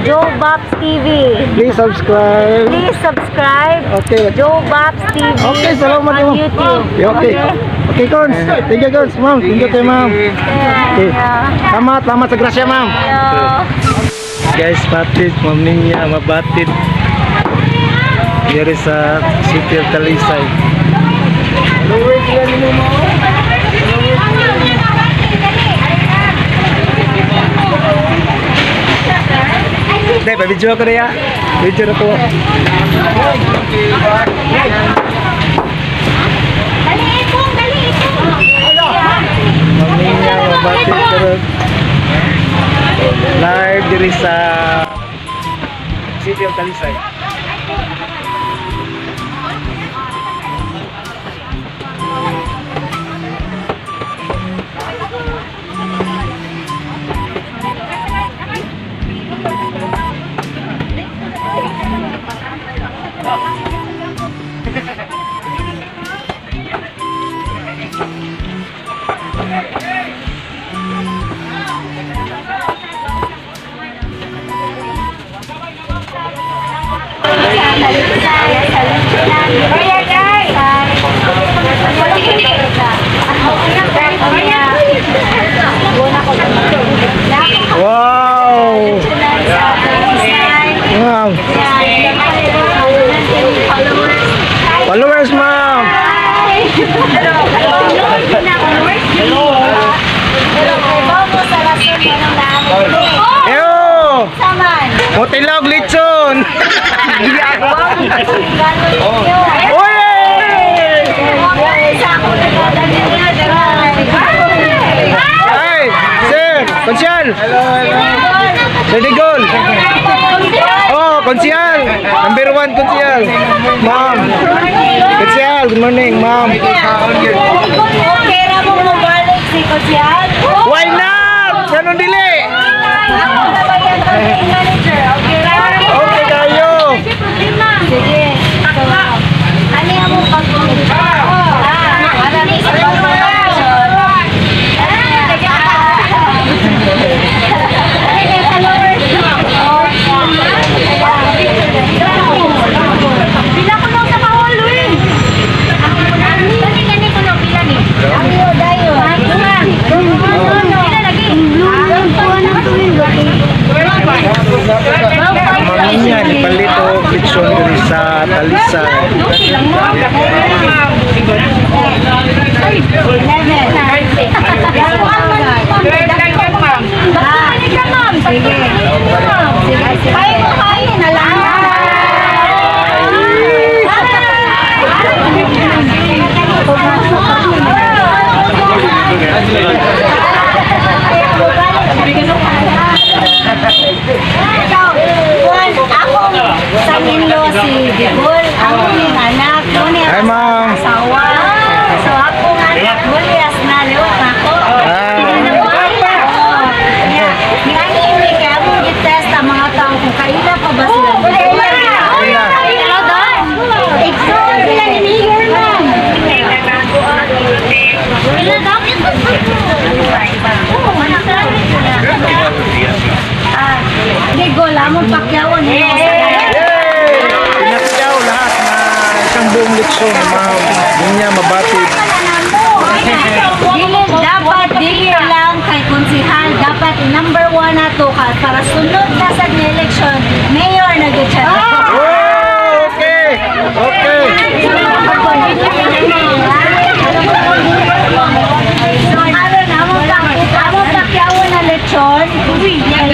Joe Bops TV. Please subscribe. Please subscribe. Okay. Joe Bops TV Okay, salamat on mo. YouTube. Okay. Okay, Cons. Thank you, Cons. Ma'am, thank you kay ma'am. Okay. Tamat sa grasya, ma'am. Guys, batid, ma'am niya, mabatid. Diri sa City of Talisay. Dai, video ko ya. Video na to. Maminya mabatid pero live diri sa City of Talisay. Wow! Wow! Followers, ma'am! Eyo! Motilog lechon! Uy! Ay! Sir! Konsyal! Ready goal! Oh, konsyal! Number 1 konsyal! Ma'am! Konsyal, good morning, ma'am! Why not? Ganun dili! Okay kayo! Sige. Ano yung mong Mamanya ni palito lechon diri sa Talisay. si Digol, ang uning anak, uning asawa. So akong anak, bulias na, liwat na ako. Ngayon, kaya akong gitest ang mga tao kung kaila pa ba sila. Hello, Don? Exxon, sila niniger na. Sila, Don? Oo, manakalit sila. Digol, among pakyawan. Pinakyaw lahat na isang buong lechon, ma'am. Niya mabatid. Dapat dili lang kay konsihal, dapat number 1 na to ka para sunod na sa election, mayor na gud siya. Oh, okay. Okay. So, aron amo pakyawan na lechon.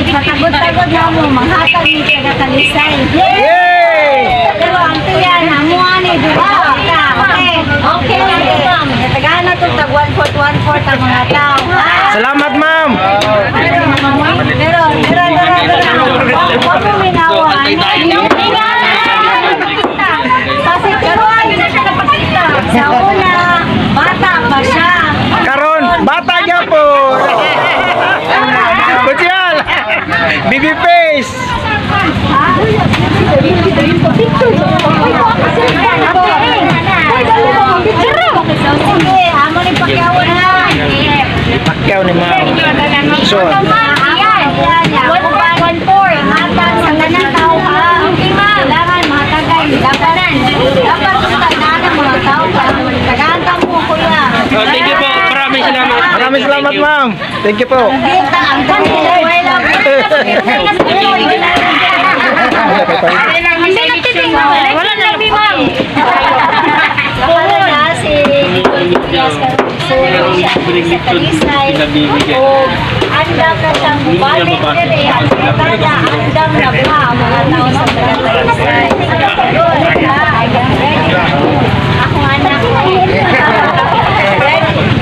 Patagod-tagod na mo manghatag ni taga Talisay. Yay! Pero ang tiyan, hamuan ni diba? Okay lang ito, ma'am. Natagahan na ito, tag 1/4 ang mga tao. Salamat, ma'am. Pero, huwag mo minawan. Kasi karoon, sa una, bata pa siya. Karon, bata niya po. Kutsiyal. Baby face. Sige, amo ni Pacquiao na. Pacquiao ni ma'am. So, 1/4. Salamat, ma'am. Thank you po. Kita ang kanila. Wala na rin, ma'am. Wala na si Nicole Diaz Carrasco siya sa Talisay. O andam na siyang balik dire. Kada andam na ba ang mga tao sa Talisay. Ako anak ko.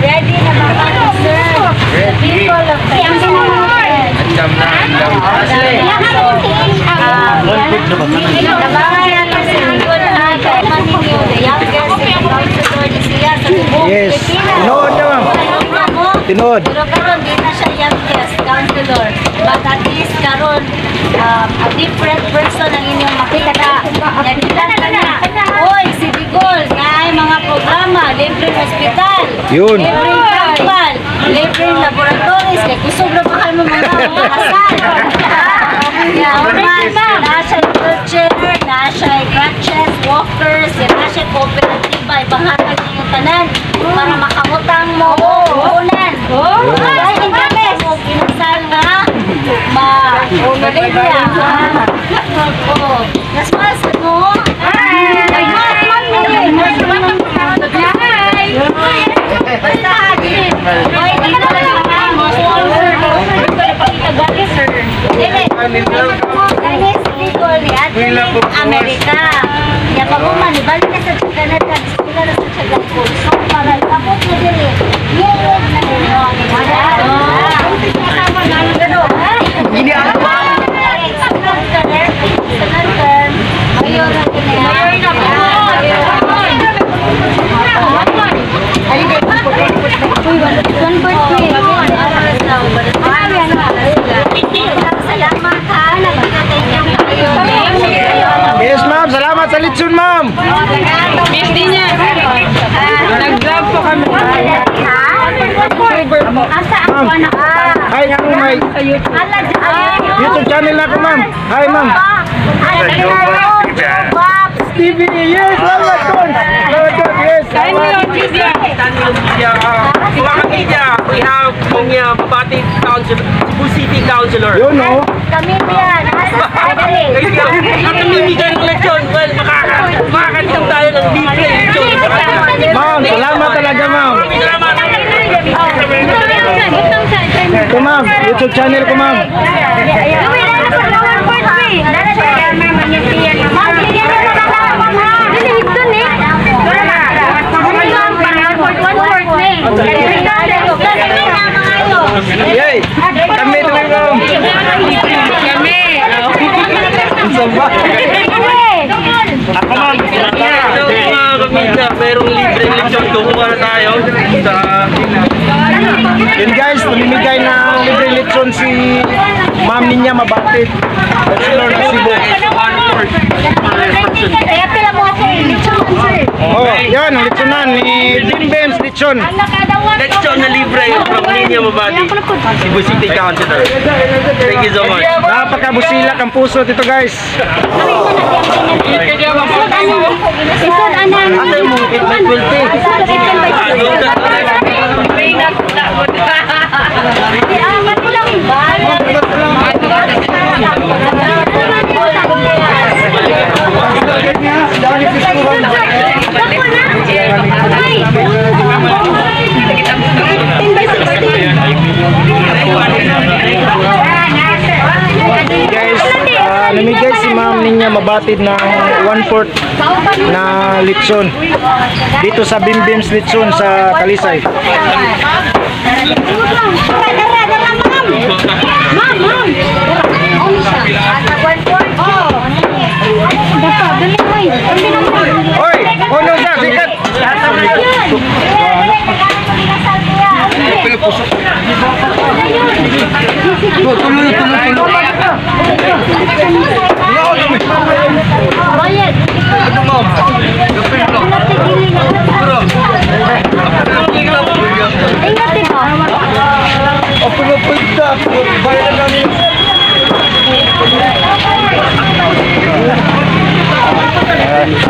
Ready na ba kayo, sir? People of Talisay. Andam na, andam. Yes. Tinood na, ma'am. Tinood. Pero karon di na siya youngest counselor. But at least karon a different person ang inyong makita. Nakita na. Oy, si Bicol, na ay mga programa, libreng hospital, Yun. libreng tambal, libreng laboratories, kay kusog na ba kayo mga kasal? Nasa wheelchair, nasa crutches, walkers, nasa kooperatiba, ipahatag niyo tanan para makamutang mo unan. Dahil hindi kami mo pinasal nga ma-Olivia. Nasmas mo? Basta, oy, di ka na lang Ganis Nicole ni Adeline America. Ya pa mo man balik na sa Canada, sila na sa Chagapol. So para tapos na dili. Yes, na ninyo. Sama na gano. Gini ako. Mayor na kini. Mayor na po. Salamat ha. Yes, ma'am. Salamat sa litson, ma'am. Busy niya. Nag-vlog po kami. Asa ang anak ka? Hi, ako may YouTube channel na ako, ma'am. Hi, ma'am. TV, yes, salamat, Ton. Salamat, Ton, yes. Salamat. We have Mungya Mabati Council, Cebu City Councilor. Yun, no? Kami yan. Asa sa At namimigay ng leksyon. Well, makakalitam tayo ng libre leksyon. Ma'am, salamat talaga, ma'am. Salamat. Ito, ma'am. YouTube channel ko, ma'am. Yay! Kami ito, ma'am. Ako ma'am. Mga kapitna, merong libre leksyon. Kukuha na tayo sa... Yun guys, namimigay ng libre litson si Ma'am Ninya Mabatid. Councilor ng Cebu. Kaya pila mo ako Oh, yan, ang litsonan ni Jim Benz Litson. Leksyon na libre from Mungya Mabati, Cebu City Councilor. Thank you so much. Napakabusilak ang puso dito guys. Ate mo, 8 guys, namigay si Ma'am Ninya Mabatid ng 1/4 na litson dito sa Bimbims Litson sa Talisay. Hoy, ano siya? Sikat!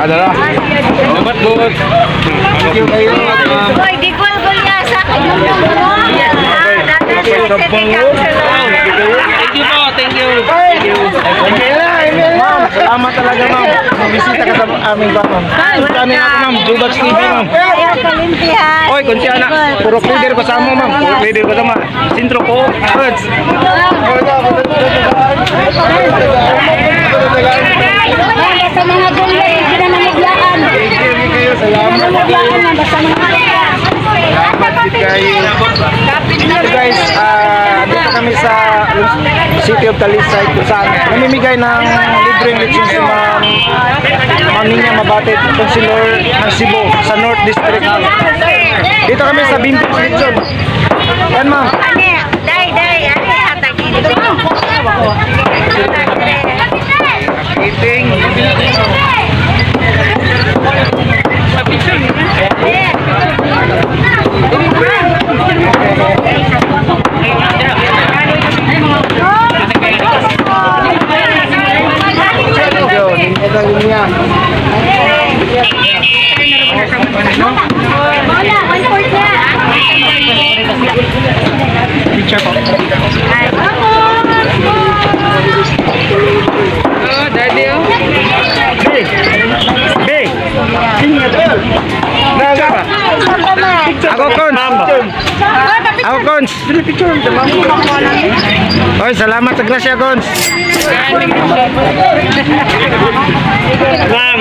Adalah. Selamat bos. Thank you kayo. Hoy, di gol-gol ya sa akin. Thank you po, thank you. Ma'am, salamat talaga ma'am. Bumisita ka sa aming ba ma'am. Kanin ako ma'am, Jubax TV ma'am. Ayaw kalimpihan. Oy, kunti na. Puro leader ko sa mo ma'am. Puro leader ko sama. Sintro ko. Goods. Sa mga gulay, hindi na namaglaan. Namaglaan, basta mga So guys, dito kami sa City of Talisay kung saan namimigay ng libreng lechon sa Ma'am Ninya Mabatid, Councilor ng Cebu sa North District. Dito kami sa Bimbims Lechon. Yan ma'am. Eating. Picture po. Oh, daddy, oh. Hey! Ako Cons. Ako Cons. Oy, salamat sa grasya Cons. Ma'am.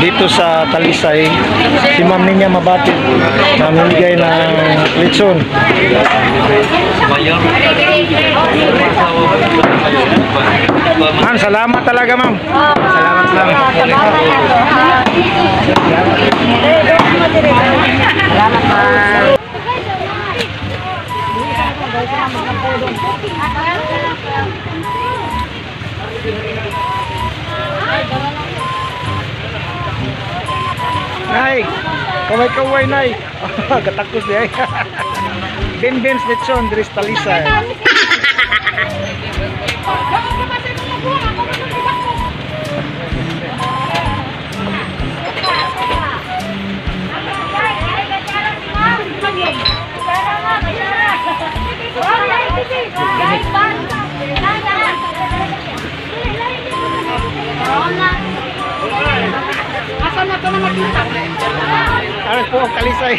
Dito sa Talisay, si Ma'am Ninya Mabatid namimigay ng lechon. Ma'am, salamat talaga ma'am. Salamat ma'am. Nay, kaway-kaway nay. Gatakos di ay. Bimbims lechon diri sa Talisay. Asa na ito na makita? Ano po, Talisay.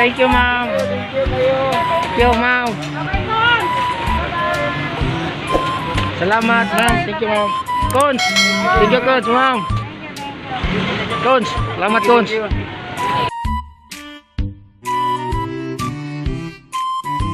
Thank you, ma'am. Thank you, ma'am. Salamat, ma'am. Thank you, ma'am. Coach. Thank you, coach, ma'am. Coach. Salamat, coach.